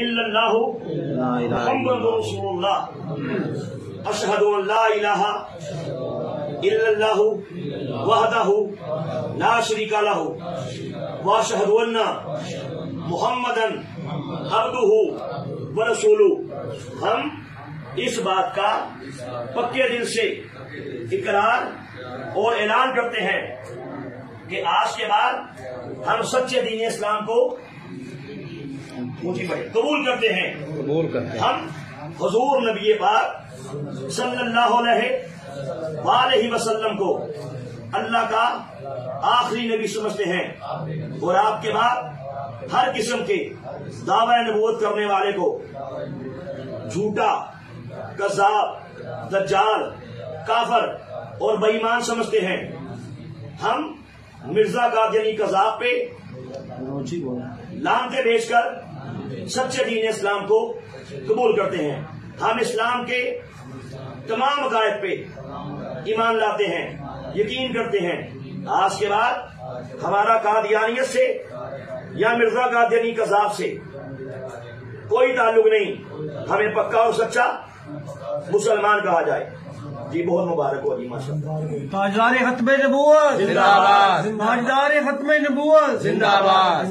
इल्लल्लाहु मुहम्मदुर रसूलुल्लाह अशहदु अन ला इलाहा इल्लल्लाहु वहदहु ला शरीका लहु व अशहदु अन्ना मुहम्मदन अब्दुहु व रसूलुहु। हम इस बात का पक्के दिल से इकरार और ऐलान करते हैं कि आज के बाद हम सच्चे दीन इस्लाम को कबूल करते हैं। हम हुजूर नबी पाक सल्लल्लाहु अलैहि वसल्लम को अल्लाह का आखिरी नबी समझते हैं और आपके बाद हर किस्म के दावा नबूवत करने वाले को झूठा, कज़्ज़ाब, दज्जाल, काफर और बेईमान समझते हैं। हम मिर्जा कादियानी कज़्ज़ाब पे लानते भेजकर सच्चे दीन इस्लाम को कबूल करते हैं। हम इस्लाम के तमाम अकायद पे ईमान लाते हैं, यकीन करते हैं। आज के बाद हमारा कादियानियत से या मिर्जा कादियानी कज़्ज़ाब से कोई ताल्लुक नहीं। हमें पक्का और सच्चा मुसलमान कहा जाए। जी बहुत मुबारक हो जी माशाअल्लाह। ताजदार खत्मे नबूवत जिंदाबाद, ताजदार खत्मे नबूवत जिंदाबाद।